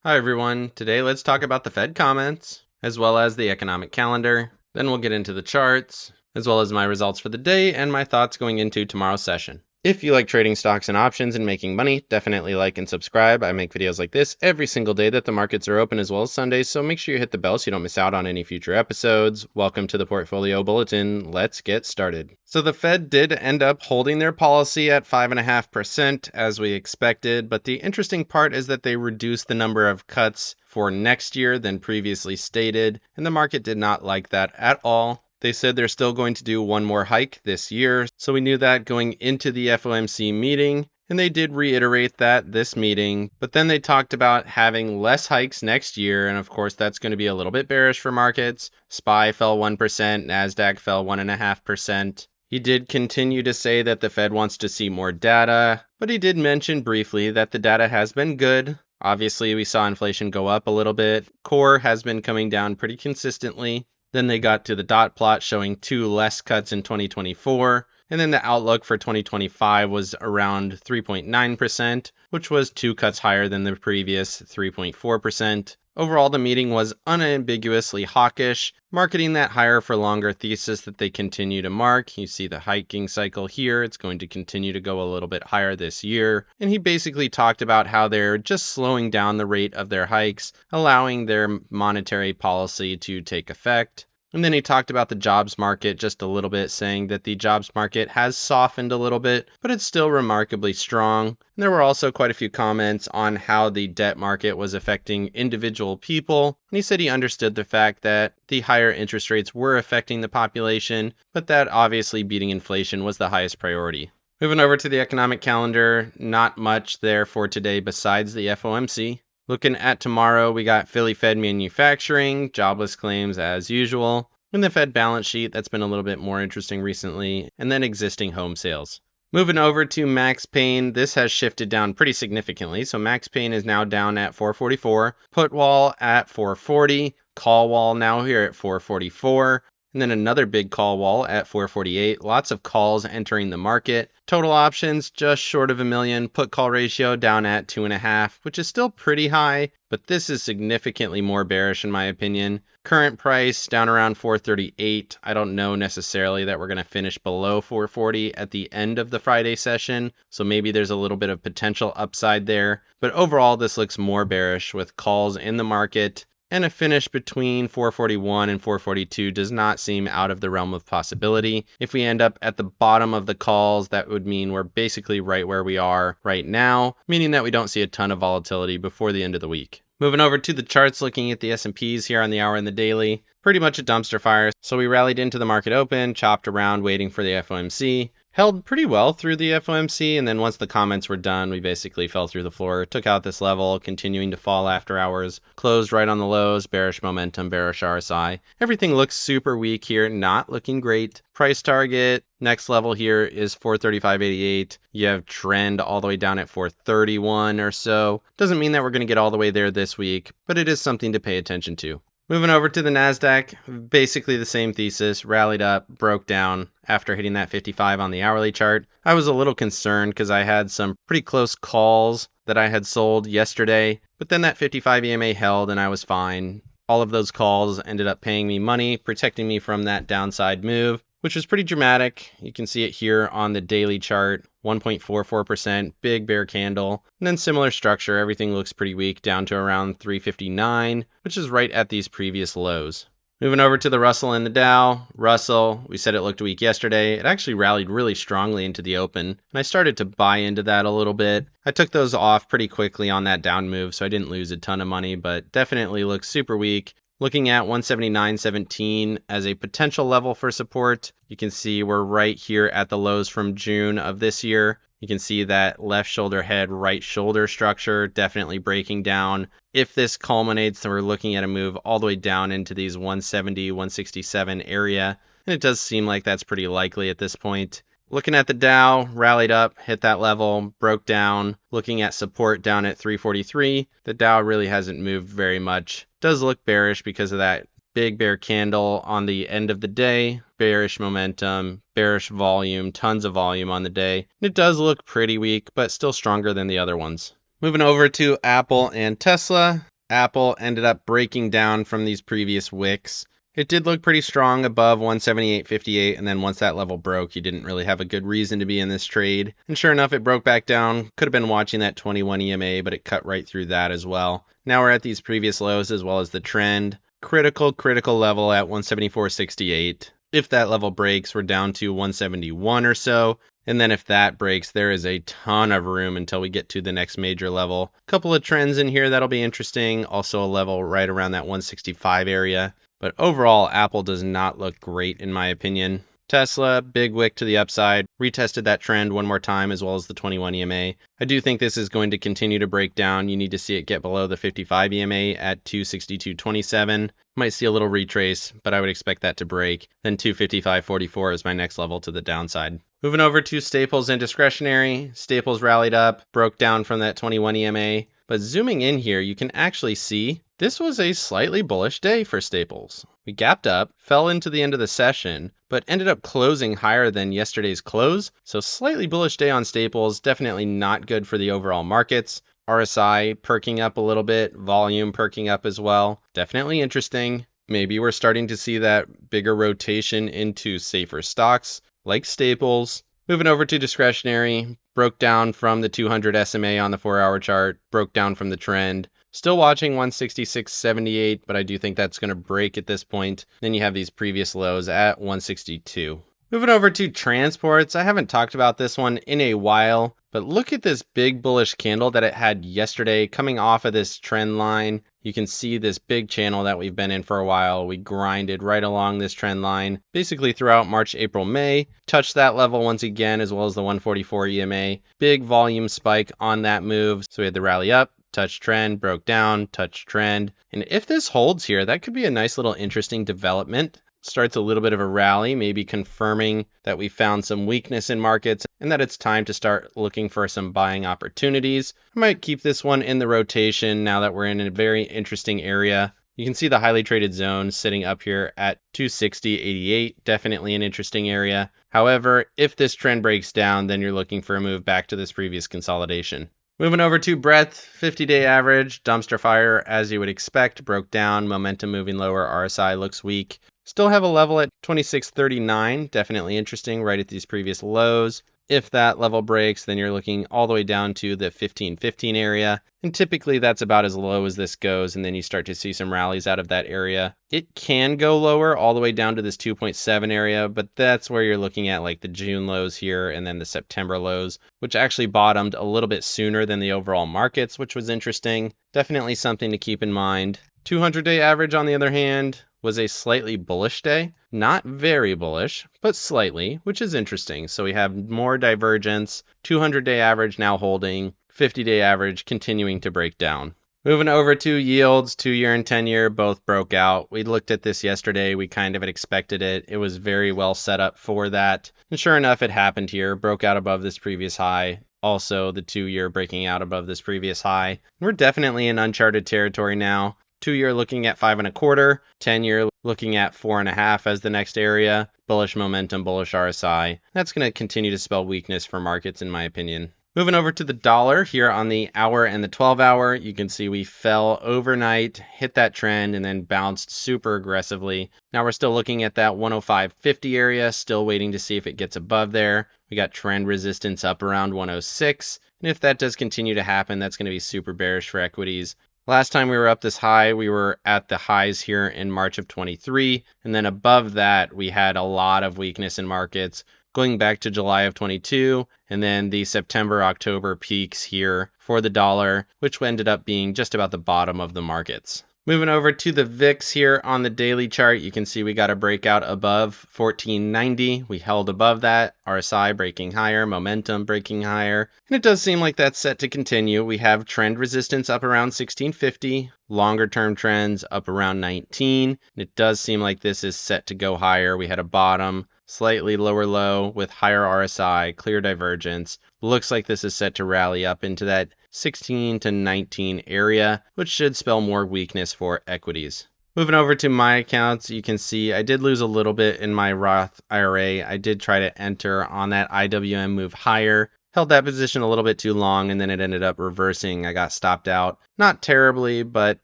Hi everyone, today let's talk about the Fed comments, as well as the economic calendar. Then we'll get into the charts, as well as my results for the day and my thoughts going into tomorrow's session. If you like trading stocks and options and making money, definitely like and subscribe. I make videos like this every single day that the markets are open, as well as Sundays, so make sure you hit the bell so you don't miss out on any future episodes. Welcome to the Portfolio Bulletin. Let's get started. So the Fed did end up holding their policy at 5.5% as we expected, but the interesting part is that they reduced the number of cuts for next year than previously stated, and the market did not like that at all. They said they're still going to do one more hike this year, so we knew that going into the FOMC meeting, and they did reiterate that this meeting, but then they talked about having less hikes next year, and of course that's going to be a little bit bearish for markets. SPY fell 1%, NASDAQ fell 1.5%. He did continue to say that the Fed wants to see more data, but he did mention briefly that the data has been good. Obviously, we saw inflation go up a little bit. Core has been coming down pretty consistently. Then they got to the dot plot showing 2 less cuts in 2024. And then the outlook for 2025 was around 3.9%, which was 2 cuts higher than the previous 3.4%. Overall, the meeting was unambiguously hawkish, marketing that higher for longer thesis that they continue to mark. You see the hiking cycle here. It's going to continue to go a little bit higher this year. And he basically talked about how they're just slowing down the rate of their hikes, allowing their monetary policy to take effect. And then he talked about the jobs market just a little bit, saying that the jobs market has softened a little bit, but it's still remarkably strong. And there were also quite a few comments on how the debt market was affecting individual people. And he said he understood the fact that the higher interest rates were affecting the population, but that obviously beating inflation was the highest priority. Moving over to the economic calendar, not much there for today besides the FOMC. Looking at tomorrow, we got Philly Fed manufacturing, jobless claims as usual, and the Fed balance sheet that's been a little bit more interesting recently, and then existing home sales. Moving over to Max Pain, this has shifted down pretty significantly. So Max Pain is now down at 444, put wall at 440, call wall now here at 444. And then another big call wall at 448. Lots of calls entering the market. Total options just short of 1 million. Put call ratio down at 2.5, which is still pretty high, but this is significantly more bearish in my opinion. Current price down around 438. I don't know necessarily that we're going to finish below 440 at the end of the Friday session, so maybe there's a little bit of potential upside there. But overall, this looks more bearish with calls in the market. And a finish between 441 and 442 does not seem out of the realm of possibility. If we end up at the bottom of the calls, that would mean we're basically right where we are right now, meaning that we don't see a ton of volatility before the end of the week. Moving over to the charts, looking at the S&Ps here on the hour and the daily, pretty much a dumpster fire. So we rallied into the market open, chopped around waiting for the FOMC. Held pretty well through the FOMC, and then once the comments were done, we basically fell through the floor, took out this level, continuing to fall after hours, closed right on the lows, bearish momentum, bearish RSI. Everything looks super weak here, not looking great. Price target, next level here is 435.88. You have trend all the way down at 431 or so. Doesn't mean that we're going to get all the way there this week, but it is something to pay attention to. Moving over to the NASDAQ, basically the same thesis, rallied up, broke down after hitting that 55 on the hourly chart. I was a little concerned because I had some pretty close calls that I had sold yesterday, but then that 55 EMA held and I was fine. All of those calls ended up paying me money, protecting me from that downside move, which was pretty dramatic. You can see it here on the daily chart, 1.44%, big bear candle. And then similar structure, everything looks pretty weak, down to around 359, which is right at these previous lows. Moving over to the Russell and the Dow. Russell, we said it looked weak yesterday. It actually rallied really strongly into the open, and I started to buy into that a little bit. I took those off pretty quickly on that down move, so I didn't lose a ton of money, but definitely looks super weak. Looking at 179.17 as a potential level for support, you can see we're right here at the lows from June of this year. You can see that left shoulder head, right shoulder structure definitely breaking down. If this culminates, then we're looking at a move all the way down into these 170, 167 area. And it does seem like that's pretty likely at this point. Looking at the Dow, rallied up, hit that level, broke down. Looking at support down at 343, the Dow really hasn't moved very much. Does look bearish because of that big bear candle on the end of the day, bearish momentum, bearish volume, tons of volume on the day. It does look pretty weak, but still stronger than the other ones. Moving over to Apple and Tesla. Apple ended up breaking down from these previous wicks. It did look pretty strong above 178.58, and then once that level broke, you didn't really have a good reason to be in this trade. And sure enough, it broke back down. Could have been watching that 21 EMA, but it cut right through that as well. Now we're at these previous lows as well as the trend. Critical level at 174.68. If that level breaks, we're down to 171 or so. And then if that breaks, there is a ton of room until we get to the next major level. Couple of trends in here that'll be interesting. Also a level right around that 165 area. But overall, Apple does not look great in my opinion. Tesla, big wick to the upside, retested that trend one more time as well as the 21 EMA. I do think this is going to continue to break down. You need to see it get below the 55 EMA at 262.27. Might see a little retrace, but I would expect that to break. Then 255.44 is my next level to the downside. Moving over to staples and discretionary. Staples rallied up, broke down from that 21 EMA. But zooming in here, you can actually see this was a slightly bullish day for staples. We gapped up, fell into the end of the session, but ended up closing higher than yesterday's close. So slightly bullish day on staples, definitely not good for the overall markets. RSI perking up a little bit, volume perking up as well. Definitely interesting. Maybe we're starting to see that bigger rotation into safer stocks like staples. Moving over to discretionary, broke down from the 200 SMA on the 4-hour chart, broke down from the trend. Still watching 166.78, but I do think that's going to break at this point. Then you have these previous lows at 162. Moving over to transports, I haven't talked about this one in a while, but look at this big bullish candle that it had yesterday coming off of this trend line. You can see this big channel that we've been in for a while. We grinded right along this trend line, basically throughout March, April, May. Touched that level once again, as well as the 144 EMA. Big volume spike on that move. So we had the rally up, touch trend, broke down, touch trend. And if this holds here, that could be a nice little interesting development. Starts a little bit of a rally, maybe confirming that we found some weakness in markets and that it's time to start looking for some buying opportunities. I might keep this one in the rotation now that we're in a very interesting area. You can see the highly traded zone sitting up here at 260.88, definitely an interesting area. However, if this trend breaks down, then you're looking for a move back to this previous consolidation. Moving over to breadth, 50-day average, dumpster fire, as you would expect, broke down, momentum moving lower, RSI looks weak. Still have a level at 26.39, definitely interesting right at these previous lows. If that level breaks, then you're looking all the way down to the 15.15 area. And typically that's about as low as this goes, and then you start to see some rallies out of that area. It can go lower all the way down to this 2.7 area, but that's where you're looking at like the June lows here and then the September lows, which actually bottomed a little bit sooner than the overall markets, which was interesting. Definitely something to keep in mind. 200-day average, on the other hand, was a slightly bullish day. Not very bullish, but slightly, which is interesting. So we have more divergence. 200-day average now holding, 50-day average continuing to break down. Moving over to yields, 2-year and 10-year both broke out. We looked at this yesterday. We kind of had expected it. It was very well set up for that. And sure enough, it happened here. Broke out above this previous high. Also, the 2-year breaking out above this previous high. We're definitely in uncharted territory now. 2-year looking at 5.25, 10-year looking at 4.5 as the next area. Bullish momentum, bullish RSI. That's going to continue to spell weakness for markets in my opinion. Moving over to the dollar here on the hour and the 12-hour, you can see we fell overnight, hit that trend, and then bounced super aggressively. Now we're still looking at that 105.50 area, still waiting to see if it gets above there. We got trend resistance up around 106, and if that does continue to happen, that's going to be super bearish for equities. Last time we were up this high, we were at the highs here in March of 23, and then above that, we had a lot of weakness in markets going back to July of 22, and then the September-October peaks here for the dollar, which ended up being just about the bottom of the markets. Moving over to the VIX here on the daily chart, you can see we got a breakout above 1490. We held above that, RSI breaking higher, momentum breaking higher, and it does seem like that's set to continue. We have trend resistance up around 1650, longer term trends up around 19. And it does seem like this is set to go higher. We had a bottom, slightly lower low with higher RSI, clear divergence. Looks like this is set to rally up into that 16 to 19 area, which should spell more weakness for equities. Moving over to my accounts, you can see I did lose a little bit in my Roth IRA. I did try to enter on that IWM move higher. Held that position a little bit too long, and then it ended up reversing. I got stopped out. Not terribly, but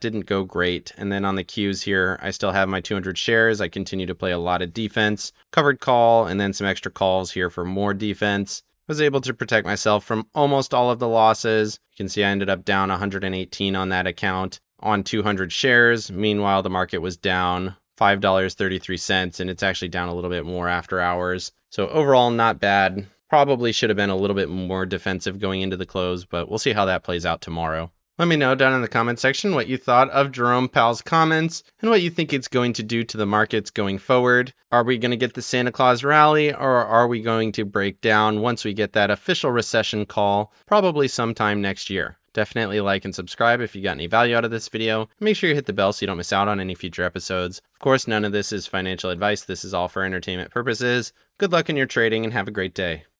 didn't go great. And then on the Qs here, I still have my 200 shares. I continue to play a lot of defense. Covered call, and then some extra calls here for more defense. Was able to protect myself from almost all of the losses. You can see I ended up down 118 on that account on 200 shares. Meanwhile, the market was down $5.33, and it's actually down a little bit more after hours. So overall, not bad. Probably should have been a little bit more defensive going into the close, but we'll see how that plays out tomorrow. Let me know down in the comment section what you thought of Jerome Powell's comments and what you think it's going to do to the markets going forward. Are we going to get the Santa Claus rally, or are we going to break down once we get that official recession call, probably sometime next year? Definitely like and subscribe if you got any value out of this video. Make sure you hit the bell so you don't miss out on any future episodes. Of course, none of this is financial advice. This is all for entertainment purposes. Good luck in your trading and have a great day.